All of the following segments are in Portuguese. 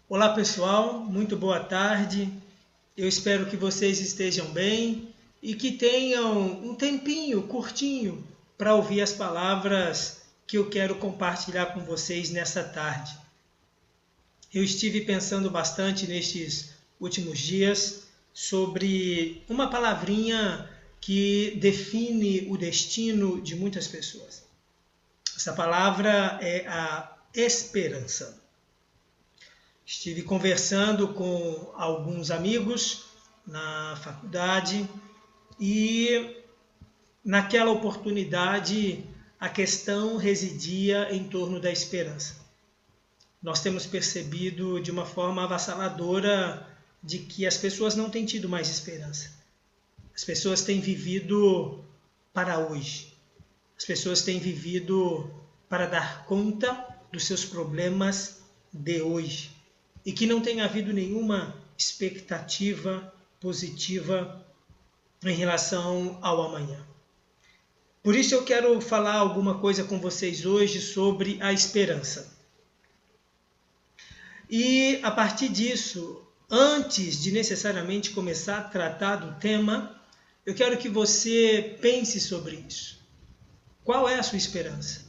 Olá pessoal, muito boa tarde. Eu espero que vocês estejam bem e que tenham um tempinho curtinho para ouvir as palavras que eu quero compartilhar com vocês nessa tarde. Eu estive pensando bastante nestes últimos dias sobre uma palavrinha que define o destino de muitas pessoas. Essa palavra é a esperança. Estive conversando com alguns amigos na faculdade e naquela oportunidade a questão residia em torno da esperança. Nós temos percebido de uma forma avassaladora de que as pessoas não têm tido mais esperança. As pessoas têm vivido para hoje. As pessoas têm vivido para dar conta dos seus problemas de hoje. E que não tem havido nenhuma expectativa positiva em relação ao amanhã. Por isso eu quero falar alguma coisa com vocês hoje sobre a esperança. E a partir disso, antes de necessariamente começar a tratar do tema, eu quero que você pense sobre isso. Qual é a sua esperança?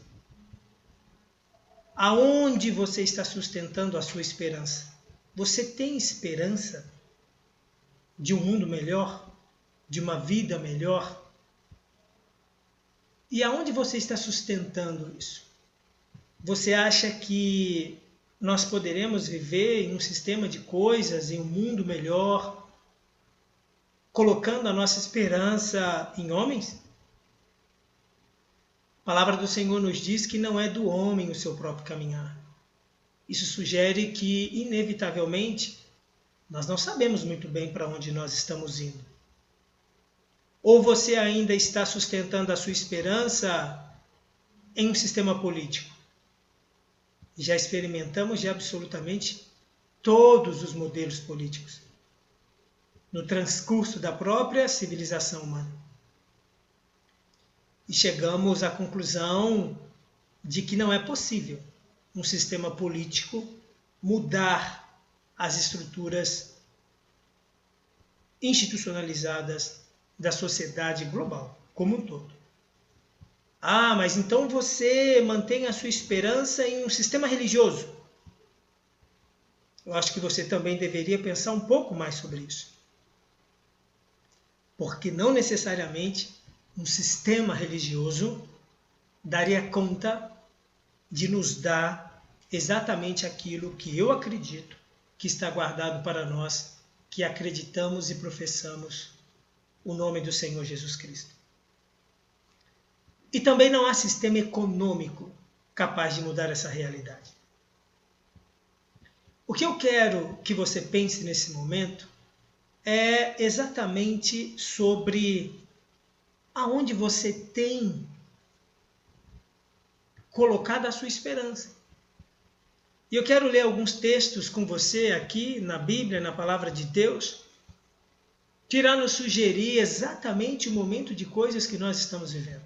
Aonde você está sustentando a sua esperança? Você tem esperança de um mundo melhor? De uma vida melhor? E aonde você está sustentando isso? Você acha que nós poderemos viver em um sistema de coisas, em um mundo melhor, colocando a nossa esperança em homens? A palavra do Senhor nos diz que não é do homem o seu próprio caminhar. Isso sugere que, inevitavelmente, nós não sabemos muito bem para onde nós estamos indo. Ou você ainda está sustentando a sua esperança em um sistema político? Já experimentamos de absolutamente todos os modelos políticos no transcurso da própria civilização humana. E chegamos à conclusão de que não é possível um sistema político mudar as estruturas institucionalizadas da sociedade global como um todo. Ah, mas então você mantém a sua esperança em um sistema religioso. Eu acho que você também deveria pensar um pouco mais sobre isso. Porque não necessariamente um sistema religioso daria conta de nos dar exatamente aquilo que eu acredito que está guardado para nós, que acreditamos e professamos o nome do Senhor Jesus Cristo. E também não há sistema econômico capaz de mudar essa realidade. O que eu quero que você pense nesse momento é exatamente sobre aonde você tem colocado a sua esperança. E eu quero ler alguns textos com você aqui na Bíblia, na Palavra de Deus, que irá nos sugerir exatamente o momento de coisas que nós estamos vivendo.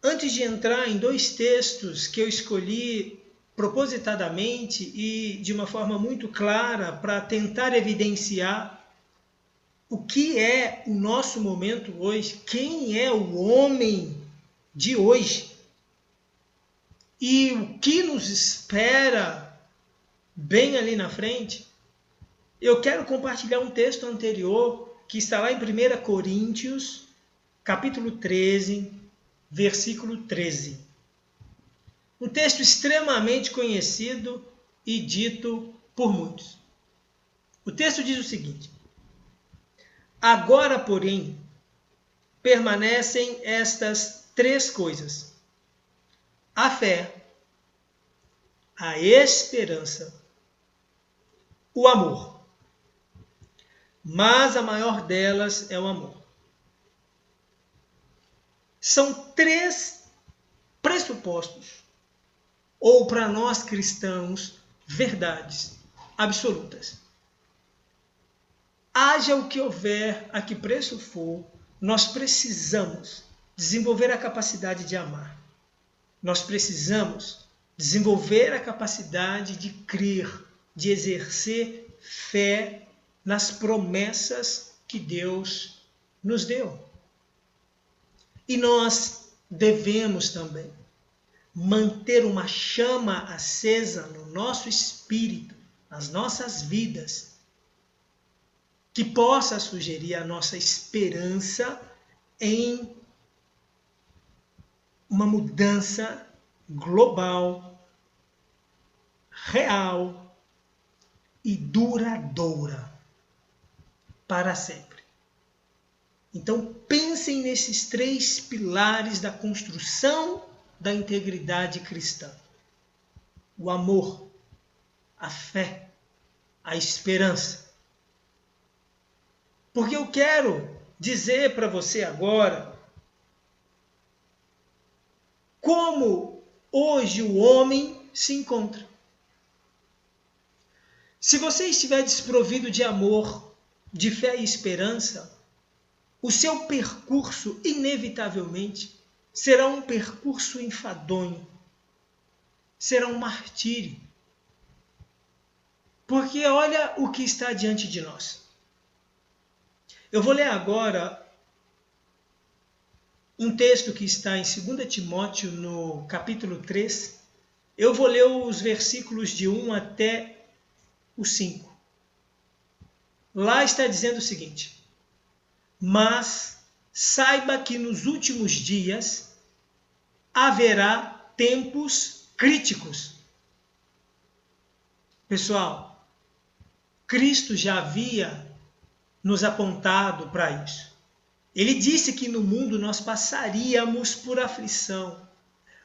Antes de entrar em dois textos que eu escolhi propositadamente e de uma forma muito clara para tentar evidenciar o que é o nosso momento hoje, quem é o homem de hoje e o que nos espera bem ali na frente, eu quero compartilhar um texto anterior que está lá em 1 Coríntios, capítulo 13, versículo 13. Um texto extremamente conhecido e dito por muitos. O texto diz o seguinte: agora, porém, permanecem estas três coisas: a fé, a esperança, o amor. Mas a maior delas é o amor. São três pressupostos, ou para nós cristãos, verdades absolutas. Haja o que houver, a que preço for, nós precisamos desenvolver a capacidade de amar. Nós precisamos desenvolver a capacidade de crer, de exercer fé nas promessas que Deus nos deu. E nós devemos também manter uma chama acesa no nosso espírito, nas nossas vidas, que possa sugerir a nossa esperança em uma mudança global, real e duradoura para sempre. Então pensem nesses 3 pilares da construção da integridade cristã: o amor, a fé, a esperança. Porque eu quero dizer para você agora como hoje o homem se encontra. Se você estiver desprovido de amor, de fé e esperança, o seu percurso, inevitavelmente, será um percurso enfadonho, será um martírio. Porque olha o que está diante de nós. Eu vou ler agora um texto que está em 2 Timóteo, no capítulo 3. Eu vou ler os versículos de 1 até o 5. Lá está dizendo o seguinte: mas saiba que nos últimos dias haverá tempos críticos. Pessoal, Cristo já havia nos apontado para isso. Ele disse que no mundo nós passaríamos por aflição,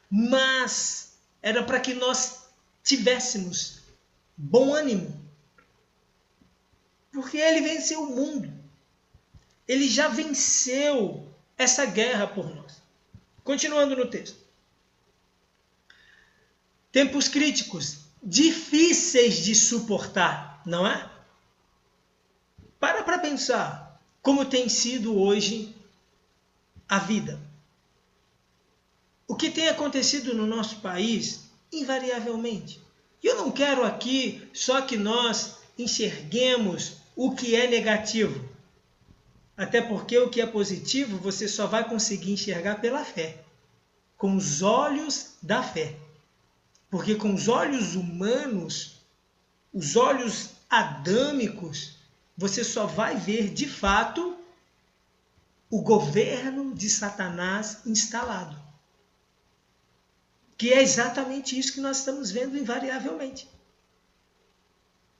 mas era para que nós tivéssemos bom ânimo, porque ele venceu o mundo. Ele já venceu essa guerra por nós. Continuando no texto. Tempos críticos, difíceis de suportar, não é? Para pensar como tem sido hoje a vida. O que tem acontecido no nosso país, invariavelmente. E eu não quero aqui só que nós enxerguemos o que é negativo. Até porque o que é positivo você só vai conseguir enxergar pela fé, com os olhos da fé. Porque com os olhos humanos, os olhos adâmicos, você só vai ver de fato o governo de Satanás instalado. Que é exatamente isso que nós estamos vendo invariavelmente.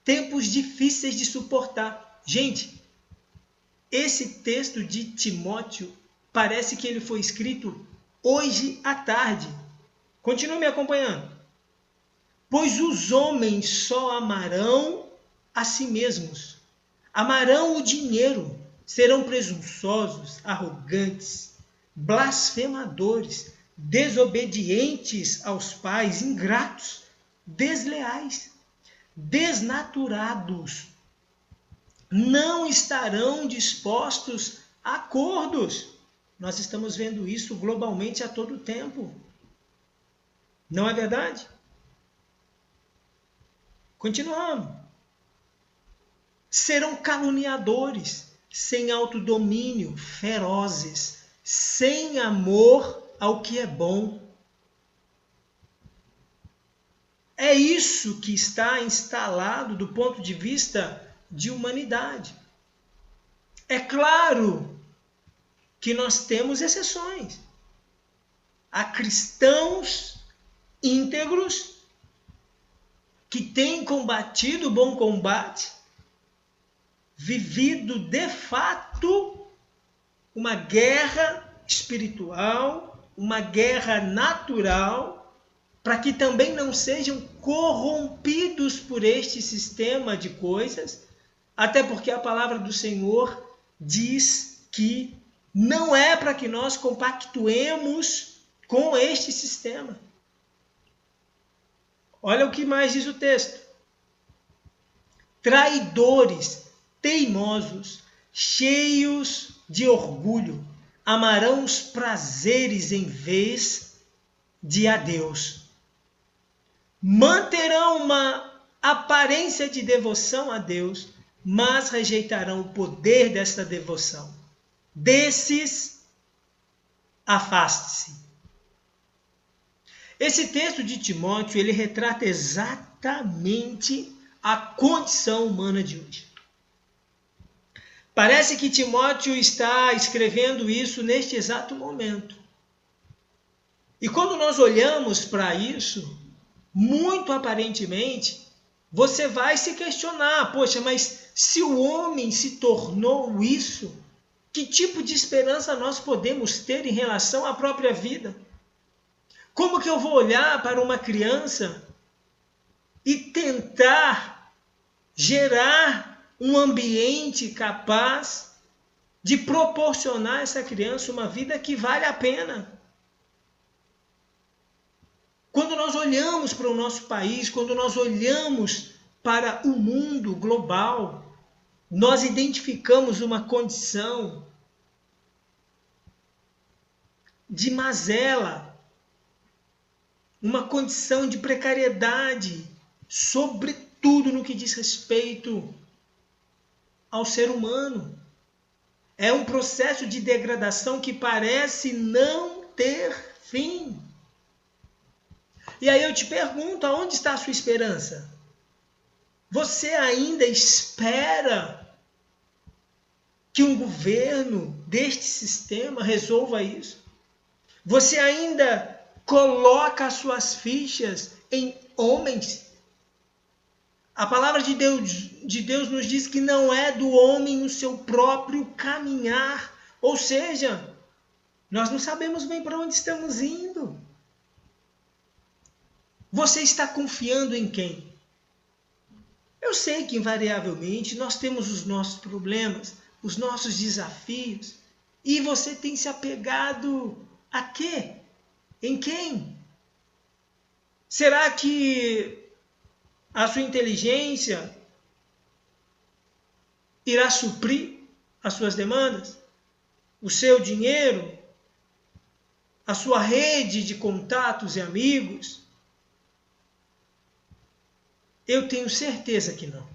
Tempos difíceis de suportar. Gente, esse texto de Timóteo parece que ele foi escrito hoje à tarde. Continue me acompanhando. Pois os homens só amarão a si mesmos, amarão o dinheiro, serão presunçosos, arrogantes, blasfemadores, desobedientes aos pais, ingratos, desleais, desnaturados, não estarão dispostos a acordos. Nós estamos vendo isso globalmente a todo tempo. Não é verdade? Continuamos. Serão caluniadores, sem autodomínio, ferozes, sem amor ao que é bom. É isso que está instalado do ponto de vista de humanidade. É claro que nós temos exceções. Há cristãos íntegros que têm combatido o bom combate, vivido de fato uma guerra espiritual, uma guerra natural, para que também não sejam corrompidos por este sistema de coisas, até porque a palavra do Senhor diz que não é para que nós compactuemos com este sistema. Olha o que mais diz o texto. Traidores, teimosos, cheios de orgulho, amarão os prazeres em vez de a Deus. manterão uma aparência de devoção a Deus, mas rejeitarão o poder desta devoção. Desses, afaste-se. Esse texto de Timóteo, ele retrata exatamente a condição humana de hoje. Parece que Timóteo está escrevendo isso neste exato momento. E quando nós olhamos para isso, muito aparentemente, você vai se questionar, poxa, mas se o homem se tornou isso, que tipo de esperança nós podemos ter em relação à própria vida? Como que eu vou olhar para uma criança e tentar gerar um ambiente capaz de proporcionar a essa criança uma vida que vale a pena? Quando nós olhamos para o nosso país, quando nós olhamos para o mundo global, nós identificamos uma condição de mazela, uma condição de precariedade, sobretudo no que diz respeito ao ser humano. É um processo de degradação que parece não ter fim. E aí eu te pergunto, aonde está a sua esperança? Você ainda espera que um governo deste sistema resolva isso? Você ainda coloca as suas fichas em homens? A palavra de Deus nos diz que não é do homem o seu próprio caminhar. Ou seja, nós não sabemos bem para onde estamos indo. Você está confiando em quem? Eu sei que invariavelmente nós temos os nossos problemas, os nossos desafios, e você tem se apegado a quê? Em quem? Será que a sua inteligência irá suprir as suas demandas? O seu dinheiro? A sua rede de contatos e amigos? Eu tenho certeza que não.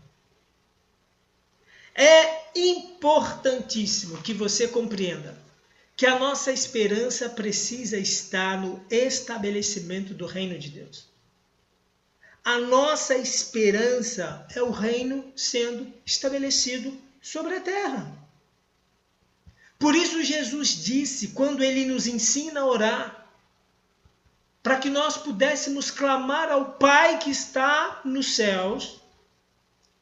É importantíssimo que você compreenda que a nossa esperança precisa estar no estabelecimento do reino de Deus. A nossa esperança é o reino sendo estabelecido sobre a terra. Por isso Jesus disse, quando ele nos ensina a orar, para que nós pudéssemos clamar ao Pai que está nos céus,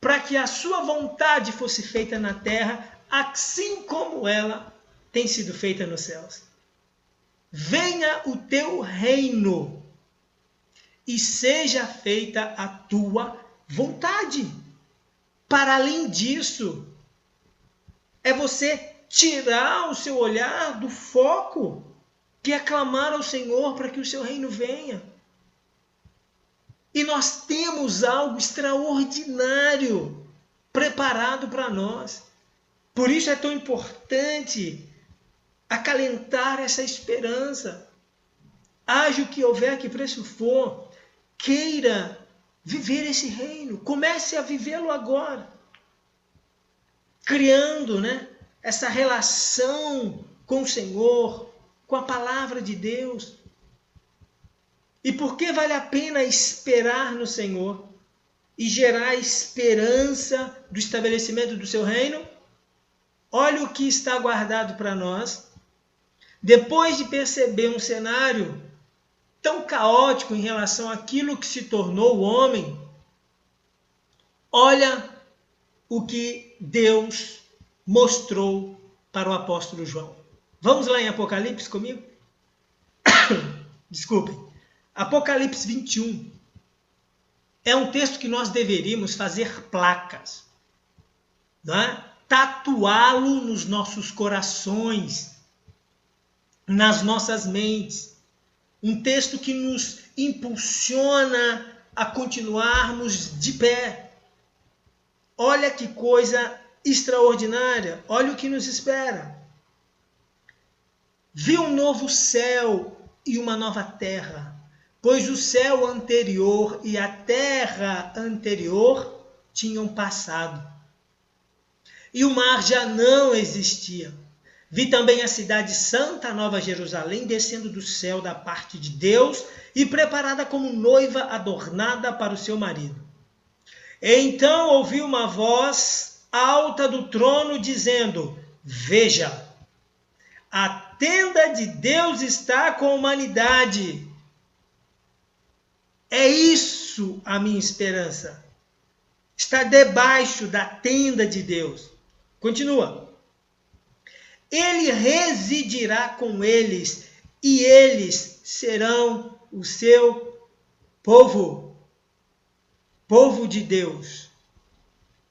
para que a sua vontade fosse feita na terra, assim como ela tem sido feita nos céus. Venha o teu reino e seja feita a tua vontade. Para além disso, é você tirar o seu olhar do foco, que é clamar ao Senhor para que o seu reino venha. E nós temos algo extraordinário preparado para nós. Por isso é tão importante acalentar essa esperança. Haja o que houver, que preço for, queira viver esse reino. Comece a vivê-lo agora. Criando, essa relação com o Senhor, com a palavra de Deus. E por que vale a pena esperar no Senhor e gerar esperança do estabelecimento do seu reino? Olha o que está guardado para nós. Depois de perceber um cenário tão caótico em relação àquilo que se tornou o homem, olha o que Deus mostrou para o apóstolo João. Vamos lá em Apocalipse comigo? Desculpem. Apocalipse 21 é um texto que nós deveríamos fazer placas, tatuá-lo nos nossos corações, nas nossas mentes. Um texto que nos impulsiona a continuarmos de pé. Olha que coisa extraordinária, olha o que nos espera. Vi um novo céu e uma nova terra, pois o céu anterior e a terra anterior tinham passado, e o mar já não existia. Vi também a cidade santa, a Nova Jerusalém, descendo do céu da parte de Deus e preparada como noiva adornada para o seu marido. Então ouvi uma voz alta do trono dizendo: Veja, a tenda de Deus está com a humanidade. É isso a minha esperança. Está debaixo da tenda de Deus. Continua. Ele residirá com eles e eles serão o seu povo. Povo de Deus,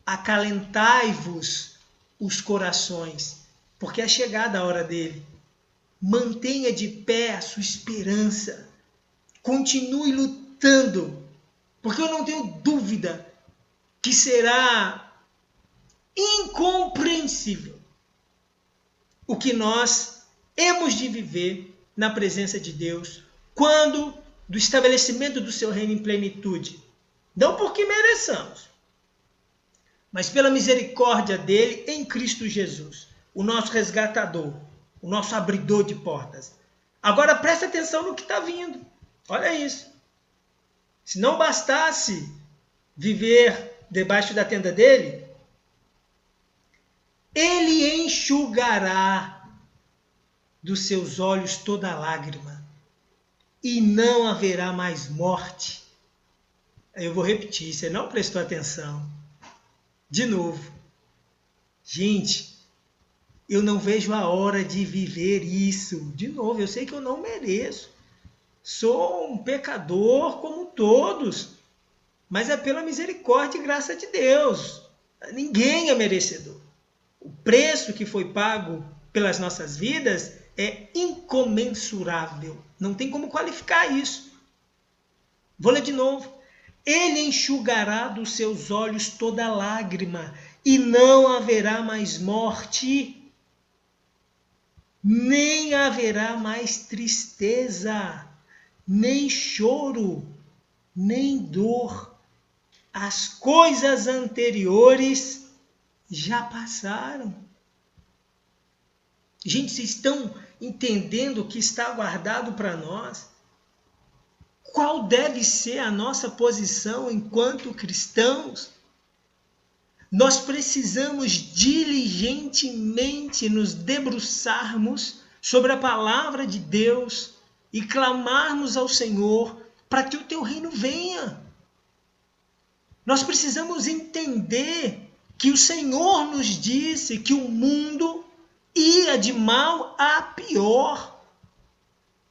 acalentai-vos os corações, porque é chegada a hora dele. Mantenha de pé a sua esperança. Continue lutando, porque eu não tenho dúvida que será incompreensível o que nós hemos de viver na presença de Deus quando do estabelecimento do seu reino em plenitude. Não porque mereçamos, mas pela misericórdia dele em Cristo Jesus, o nosso resgatador, o nosso abridor de portas. Agora preste atenção no que está vindo. Olha isso. Se não bastasse viver debaixo da tenda dele, ele enxugará dos seus olhos toda lágrima, e não haverá mais morte. Eu vou repetir, você não prestou atenção. De novo. Gente, eu não vejo a hora de viver isso. De novo, eu sei que eu não mereço. Sou um pecador como todos, mas é pela misericórdia e graça de Deus. Ninguém é merecedor. O preço que foi pago pelas nossas vidas é incomensurável. Não tem como qualificar isso. Vou ler de novo. Ele enxugará dos seus olhos toda lágrima, e não haverá mais morte, nem haverá mais tristeza, nem choro, nem dor. As coisas anteriores já passaram. Gente, vocês estão entendendo o que está guardado para nós? Qual deve ser a nossa posição enquanto cristãos? Nós precisamos diligentemente nos debruçarmos sobre a palavra de Deus e clamarmos ao Senhor para que o teu reino venha. Nós precisamos entender que o Senhor nos disse que o mundo ia de mal a pior.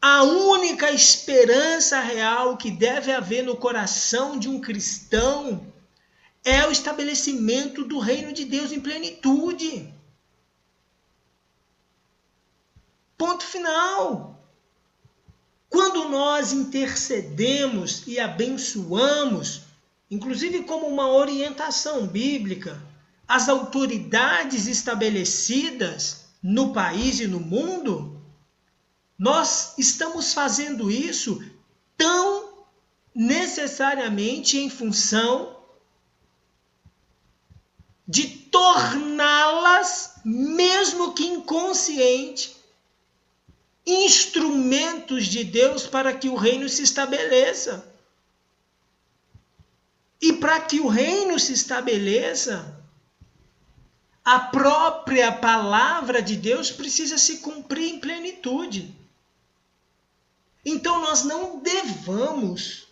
A única esperança real que deve haver no coração de um cristão é o estabelecimento do reino de Deus em plenitude. Ponto final. Quando nós intercedemos e abençoamos, inclusive como uma orientação bíblica, as autoridades estabelecidas no país e no mundo, nós estamos fazendo isso tão necessariamente em função de torná-las, mesmo que inconsciente, instrumentos de Deus para que o reino se estabeleça. E para que o reino se estabeleça, a própria palavra de Deus precisa se cumprir em plenitude. Então nós não devamos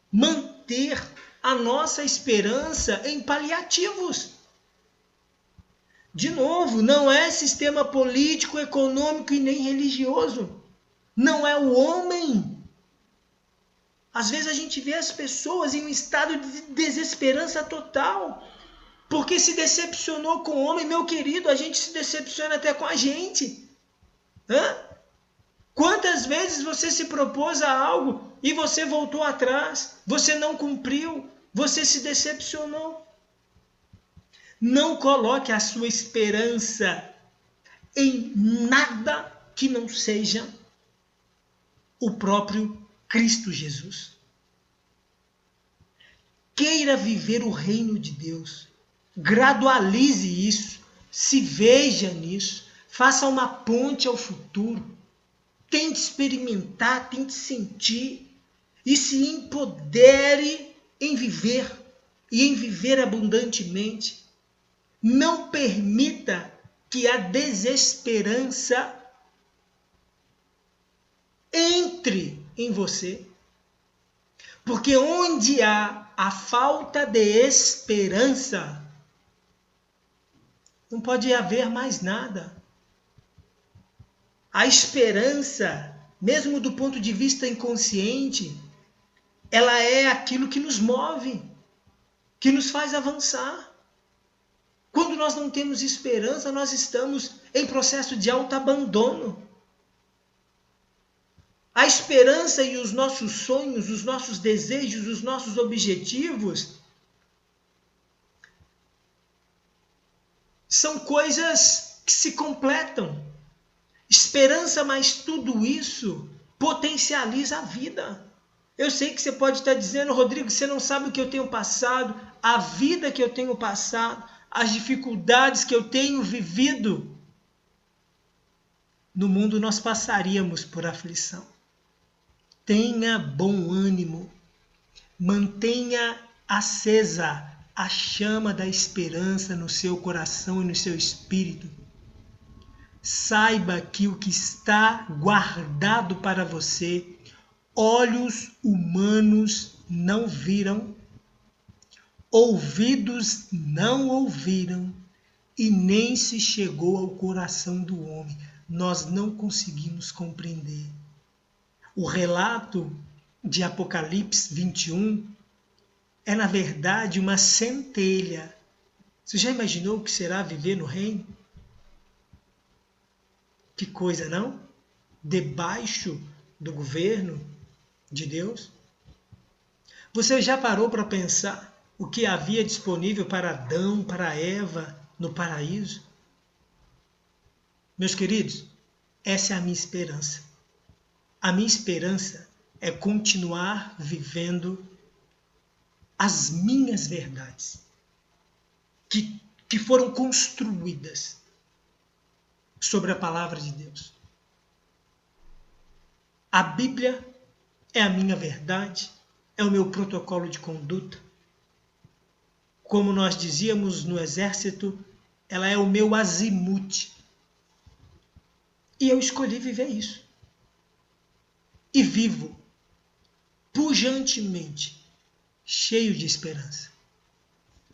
manter a nossa esperança em paliativos. De novo, não é sistema político, econômico e nem religioso. Não é o homem. Às vezes a gente vê as pessoas em um estado de desesperança total, porque se decepcionou com o homem. Meu querido, a gente se decepciona até com a gente. Quantas vezes você se propôs a algo e você voltou atrás, você não cumpriu, você se decepcionou? Não coloque a sua esperança em nada que não seja o próprio Cristo Jesus. Queira viver o reino de Deus. Gradualize isso. Se veja nisso. Faça uma ponte ao futuro. Tente experimentar, tente sentir. E se empodere em viver. E em viver abundantemente. Não permita que a desesperança entre em você. Porque onde há a falta de esperança, não pode haver mais nada. A esperança, mesmo do ponto de vista inconsciente, ela é aquilo que nos move, que nos faz avançar. Quando nós não temos esperança, nós estamos em processo de autoabandono. A esperança e os nossos sonhos, os nossos desejos, os nossos objetivos são coisas que se completam. Esperança mais tudo isso potencializa a vida. Eu sei que você pode estar dizendo, Rodrigo, você não sabe o que eu tenho passado, a vida que eu tenho passado, as dificuldades que eu tenho vivido. No mundo nós passaríamos por aflição. Tenha bom ânimo, mantenha acesa a chama da esperança no seu coração e no seu espírito. Saiba que o que está guardado para você, olhos humanos não viram, ouvidos não ouviram e nem se chegou ao coração do homem. Nós não conseguimos compreender. O relato de Apocalipse 21 é, na verdade, uma centelha. Você já imaginou o que será viver no reino? Que coisa, não? Debaixo do governo de Deus? Você já parou para pensar o que havia disponível para Adão, para Eva no paraíso? Meus queridos, essa é a minha esperança. A minha esperança é continuar vivendo as minhas verdades, que foram construídas sobre a palavra de Deus. A Bíblia é a minha verdade, é o meu protocolo de conduta. Como nós dizíamos no exército, ela é o meu azimute. E eu escolhi viver isso. E vivo pujantemente, cheio de esperança,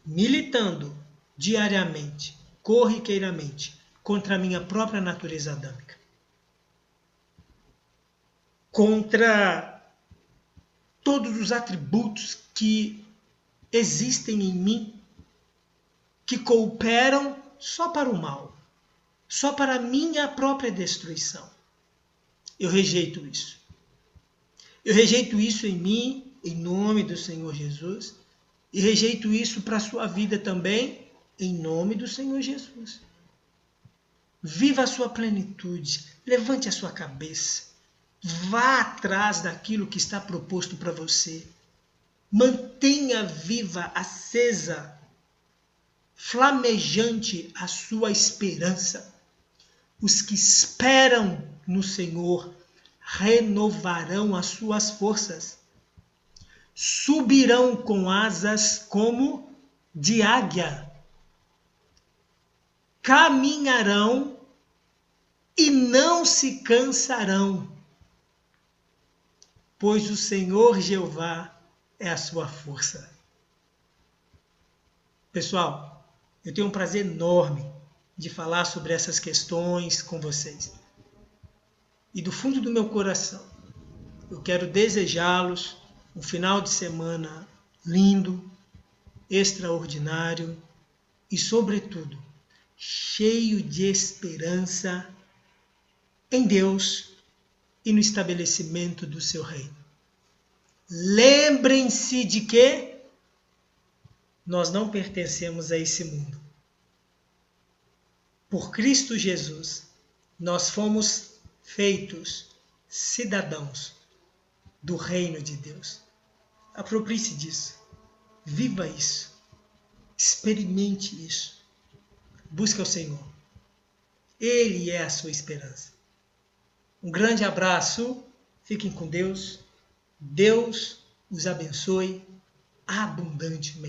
militando diariamente, corriqueiramente, contra a minha própria natureza adâmica, contra todos os atributos que existem em mim, que cooperam só para o mal, só para a minha própria destruição. Eu rejeito isso. Eu rejeito isso em mim, em nome do Senhor Jesus, e rejeito isso para a sua vida também, em nome do Senhor Jesus. Viva a sua plenitude, levante a sua cabeça, vá atrás daquilo que está proposto para você. Mantenha viva, acesa, flamejante a sua esperança. Os que esperam no Senhor renovarão as suas forças, subirão com asas como de águia, caminharão e não se cansarão, pois o Senhor Jeová é a sua força. Pessoal, eu tenho um prazer enorme de falar sobre essas questões com vocês. E do fundo do meu coração, eu quero desejá-los um final de semana lindo, extraordinário e, sobretudo, cheio de esperança em Deus e no estabelecimento do seu reino. Lembrem-se de que nós não pertencemos a esse mundo. Por Cristo Jesus, nós fomos feitos cidadãos do reino de Deus. Aproprie-se disso. Viva isso. Experimente isso. Busque o Senhor. Ele é a sua esperança. Um grande abraço. Fiquem com Deus. Deus os abençoe abundantemente.